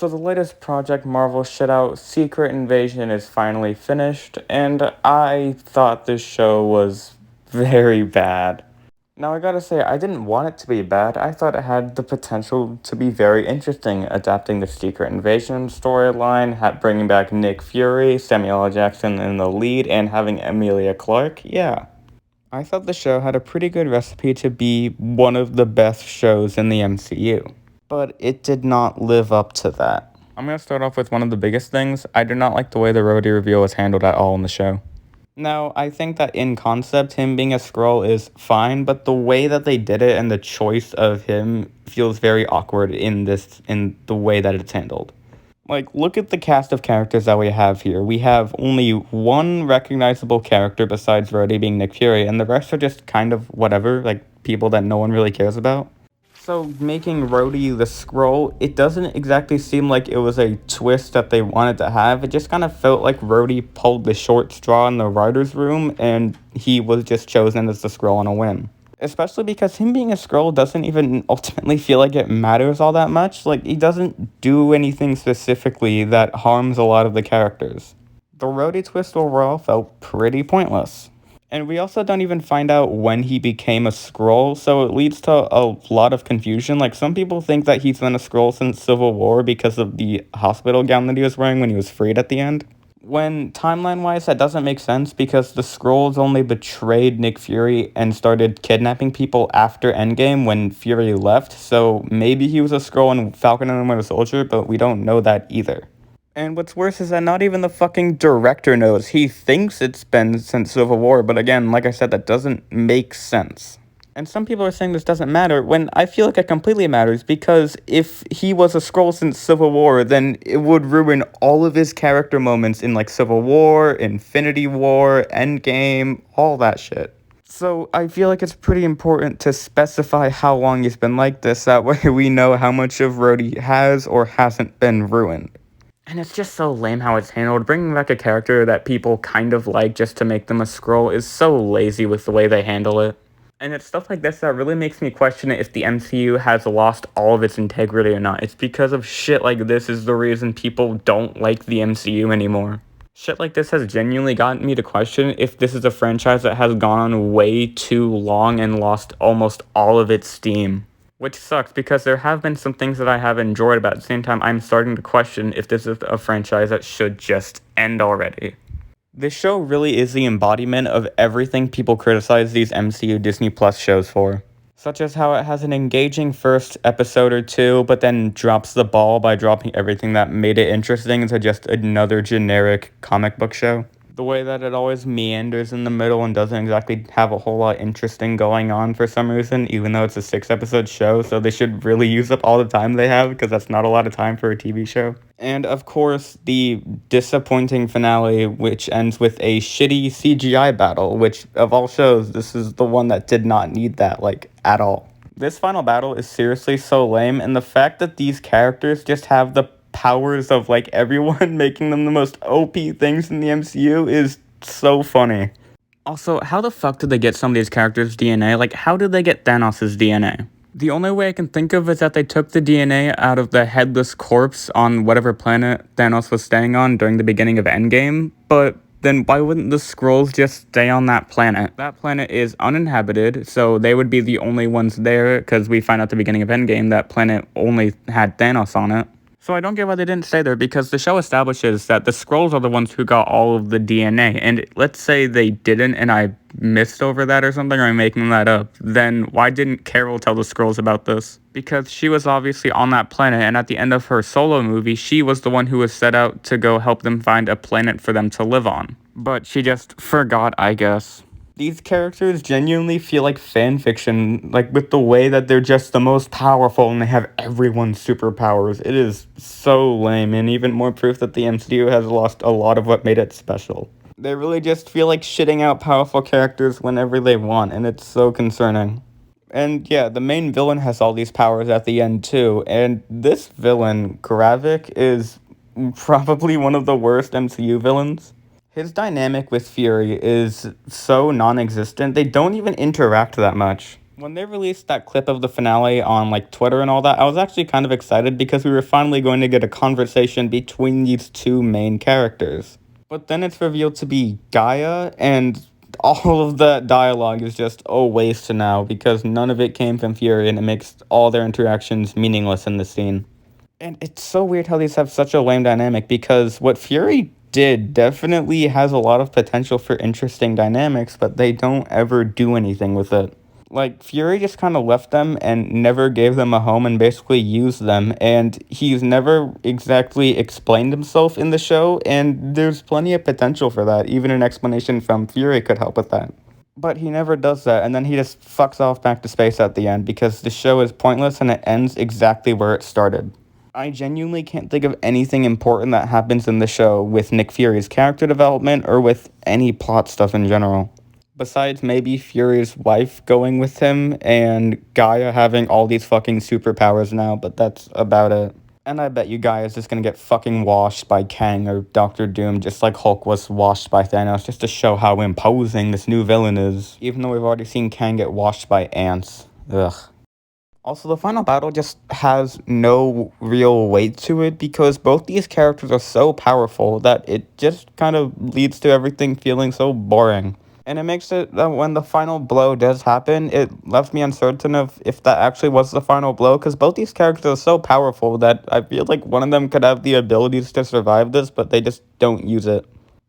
So the latest project Marvel shit out, Secret Invasion, is finally finished, and I thought this show was very bad. Now I gotta say, I didn't want it to be bad. I thought it had the potential to be very interesting, adapting the Secret Invasion storyline, bringing back Nick Fury, Samuel L. Jackson in the lead, and having Emilia Clarke. Yeah. I thought the show had a pretty good recipe to be one of the best shows in the MCU. But it did not live up to that. I'm gonna start off with one of the biggest things. I do not like the way the Rhodey reveal was handled at all in the show. Now, I think that in concept, him being a Skrull is fine, but the way that they did it and the choice of him feels very awkward in the way that it's handled. Like, look at the cast of characters that we have here. We have only one recognizable character besides Rhodey being Nick Fury, and the rest are just kind of whatever, like people that no one really cares about. So making Rhodey the Skrull, it doesn't exactly seem like it was a twist that they wanted to have. It just kind of felt like Rhodey pulled the short straw in the writer's room, and he was just chosen as the Skrull on a whim. Especially because him being a Skrull doesn't even ultimately feel like it matters all that much. Like, he doesn't do anything specifically that harms a lot of the characters. The Rhodey twist overall felt pretty pointless. And we also don't even find out when he became a Skrull, so it leads to a lot of confusion. Like, some people think that he's been a Skrull since Civil War because of the hospital gown that he was wearing when he was freed at the end. When timeline-wise, that doesn't make sense because the Skrulls only betrayed Nick Fury and started kidnapping people after Endgame when Fury left, so maybe he was a Skrull and Falcon and the Winter Soldier, but we don't know that either. And what's worse is that not even the fucking director knows. He thinks it's been since Civil War, but again, like I said, that doesn't make sense. And some people are saying this doesn't matter, when I feel like it completely matters, because if he was a Skrull since Civil War, then it would ruin all of his character moments in, like, Civil War, Infinity War, Endgame, all that shit. So I feel like it's pretty important to specify how long he's been like this, that way we know how much of Rhodey has or hasn't been ruined. And it's just so lame how it's handled. Bringing back a character that people kind of like just to make them a Skrull is so lazy with the way they handle it. And it's stuff like this that really makes me question if the MCU has lost all of its integrity or not. It's because of shit like this is the reason people don't like the MCU anymore. Shit like this has genuinely gotten me to question if this is a franchise that has gone on way too long and lost almost all of its steam. Which sucks because there have been some things that I have enjoyed, but at the same time I'm starting to question if this is a franchise that should just end already. This show really is the embodiment of everything people criticize these MCU Disney Plus shows for. Such as how it has an engaging first episode or two, but then drops the ball by dropping everything that made it interesting into just another generic comic book show. The way that it always meanders in the middle and doesn't exactly have a whole lot interesting going on for some reason, even though it's a 6-episode show, so they should really use up all the time they have, because that's not a lot of time for a TV show. And of course, the disappointing finale, which ends with a shitty CGI battle, which, of all shows, this is the one that did not need that, like, at all. This final battle is seriously so lame, and the fact that these characters just have the powers of, like, everyone making them the most OP things in the MCU is so funny. Also, how the fuck did they get some of these characters' DNA? Like, how did they get Thanos' DNA? The only way I can think of is that they took the DNA out of the headless corpse on whatever planet Thanos was staying on during the beginning of Endgame, but then why wouldn't the Skrulls just stay on that planet? That planet is uninhabited, so they would be the only ones there, because we find out at the beginning of Endgame that planet only had Thanos on it. So I don't get why they didn't stay there, because the show establishes that the Skrulls are the ones who got all of the DNA, and let's say they didn't and I missed over that or something, or I'm making that up, then why didn't Carol tell the Skrulls about this? Because she was obviously on that planet, and at the end of her solo movie, she was the one who was set out to go help them find a planet for them to live on. But she just forgot, I guess. These characters genuinely feel like fan fiction, like with the way that they're just the most powerful and they have everyone's superpowers. It is so lame, and even more proof that the MCU has lost a lot of what made it special. They really just feel like shitting out powerful characters whenever they want, and it's so concerning. And yeah, the main villain has all these powers at the end too, and this villain, Gravik, is probably one of the worst MCU villains. His dynamic with Fury is so non-existent, they don't even interact that much. When they released that clip of the finale on like Twitter and all that, I was actually kind of excited because we were finally going to get a conversation between these two main characters. But then it's revealed to be Gaia, and all of that dialogue is just a waste now because none of it came from Fury, and it makes all their interactions meaningless in the scene. And it's so weird how these have such a lame dynamic because what Fury did definitely has a lot of potential for interesting dynamics, but they don't ever do anything with it. Like, Fury just kind of left them and never gave them a home and basically used them, and he's never exactly explained himself in the show, and there's plenty of potential for that. Even an explanation from Fury could help with that. But he never does that, and then he just fucks off back to space at the end because the show is pointless and it ends exactly where it started. I genuinely can't think of anything important that happens in the show with Nick Fury's character development or with any plot stuff in general. Besides maybe Fury's wife going with him and Gaia having all these fucking superpowers now, but that's about it. And I bet you Gaia's just gonna get fucking washed by Kang or Doctor Doom, just like Hulk was washed by Thanos, just to show how imposing this new villain is. Even though we've already seen Kang get washed by ants. Ugh. Also, the final battle just has no real weight to it because both these characters are so powerful that it just kind of leads to everything feeling so boring. And it makes it that when the final blow does happen, it left me uncertain of if that actually was the final blow, because both these characters are so powerful that I feel like one of them could have the abilities to survive this, but they just don't use it.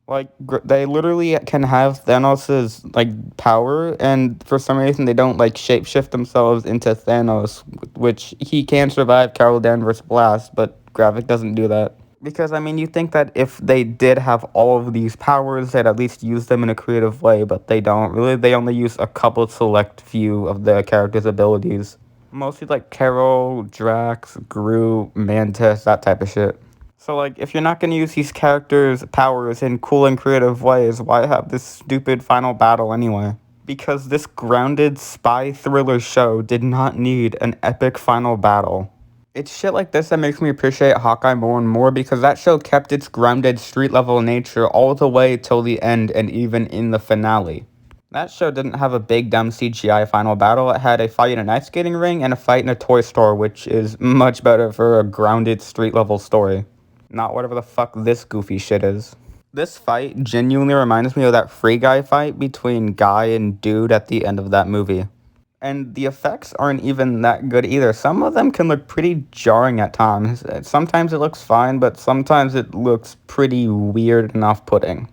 Like, they literally can have Thanos's, like, power, and for some reason they don't, like, shapeshift themselves into Thanos, which he can survive Carol Danvers' blast, but Gravik doesn't do that. Because, I mean, you think that if they did have all of these powers, they'd at least use them in a creative way, but they don't. Really, they only use a couple select few of the characters' abilities. Mostly, like, Carol, Drax, Groot, Mantis, that type of shit. So, like, if you're not gonna use these characters' powers in cool and creative ways, why have this stupid final battle anyway? Because this grounded spy thriller show did not need an epic final battle. It's shit like this that makes me appreciate Hawkeye more and more because that show kept its grounded street level nature all the way till the end and even in the finale. That show didn't have a big dumb CGI final battle. It had a fight in an ice skating ring and a fight in a toy store, which is much better for a grounded street level story. Not whatever the fuck this goofy shit is. This fight genuinely reminds me of that Free Guy fight between Guy and Dude at the end of that movie. And the effects aren't even that good either. Some of them can look pretty jarring at times. Sometimes it looks fine, but sometimes it looks pretty weird and off-putting.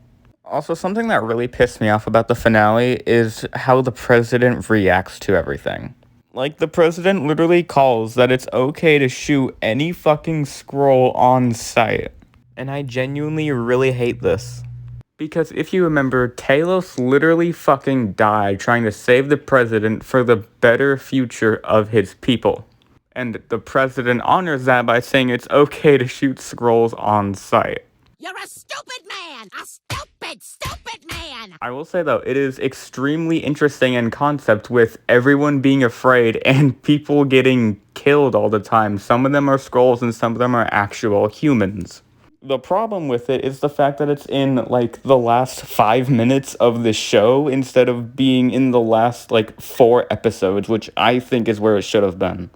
Also, something that really pissed me off about the finale is how the president reacts to everything. Like, the president literally calls that it's okay to shoot any fucking Skrull on sight. And I genuinely really hate this. Because if you remember, Talos literally fucking died trying to save the president for the better future of his people. And the president honors that by saying it's okay to shoot Skrulls on sight. You're a stupid man! A stupid, stupid man! I will say though, it is extremely interesting in concept with everyone being afraid and people getting killed all the time. Some of them are Skrulls and some of them are actual humans. The problem with it is the fact that it's in, like, the last 5 minutes of the show instead of being in the last, like, 4 episodes, which I think is where it should have been.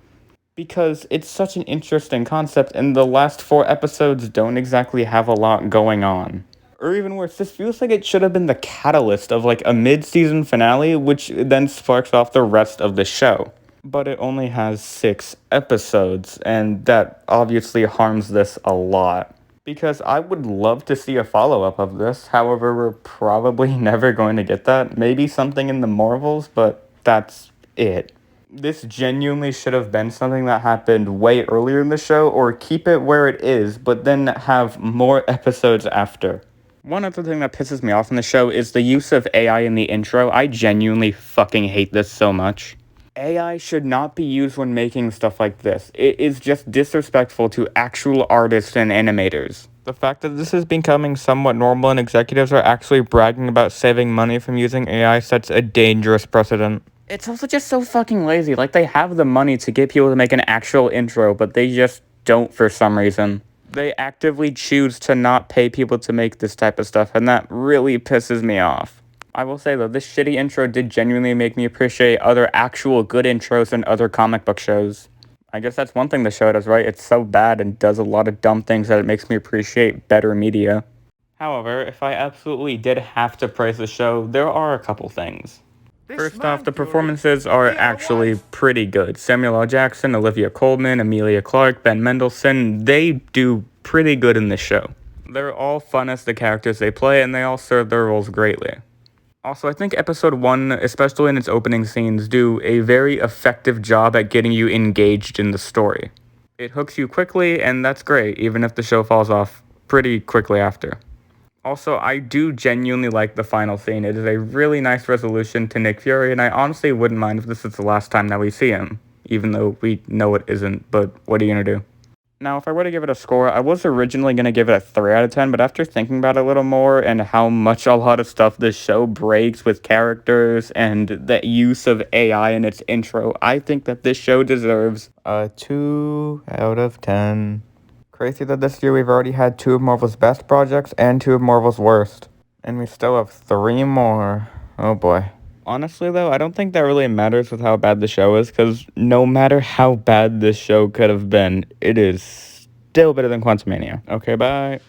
Because it's such an interesting concept, and the last 4 episodes don't exactly have a lot going on. Or even worse, this feels like it should have been the catalyst of, like, a mid-season finale, which then sparks off the rest of the show. But it only has 6 episodes, and that obviously harms this a lot. Because I would love to see a follow-up of this, however, we're probably never going to get that. Maybe something in the Marvels, but that's it. This genuinely should have been something that happened way earlier in the show, or keep it where it is, but then have more episodes after. One other thing that pisses me off in the show is the use of AI in the intro. I genuinely fucking hate this so much. AI should not be used when making stuff like this. It is just disrespectful to actual artists and animators. The fact that this is becoming somewhat normal and executives are actually bragging about saving money from using AI sets a dangerous precedent. It's also just so fucking lazy. Like, they have the money to get people to make an actual intro, but they just don't for some reason. They actively choose to not pay people to make this type of stuff, and that really pisses me off. I will say though, this shitty intro did genuinely make me appreciate other actual good intros in other comic book shows. I guess that's one thing the show does, right? It's so bad and does a lot of dumb things that it makes me appreciate better media. However, if I absolutely did have to praise the show, there are a couple things. First off, the performances are actually pretty good. Samuel L. Jackson, Olivia Colman, Emilia Clarke, Ben Mendelsohn, they do pretty good in this show. They're all fun as the characters they play, and they all serve their roles greatly. Also, I think episode 1, especially in its opening scenes, do a very effective job at getting you engaged in the story. It hooks you quickly, and that's great, even if the show falls off pretty quickly after. Also, I do genuinely like the final scene. It is a really nice resolution to Nick Fury, and I honestly wouldn't mind if this is the last time that we see him, even though we know it isn't, but what are you gonna do? Now, if I were to give it a score, I was originally going to give it a 3 out of 10, but after thinking about it a little more and how much a lot of stuff this show breaks with characters and the use of AI in its intro, I think that this show deserves a 2 out of 10. Crazy that this year we've already had 2 of Marvel's best projects and 2 of Marvel's worst. And we still have 3 more. Oh boy. Honestly, though, I don't think that really matters with how bad the show is, because no matter how bad this show could have been, it is still better than Quantumania. Okay, bye.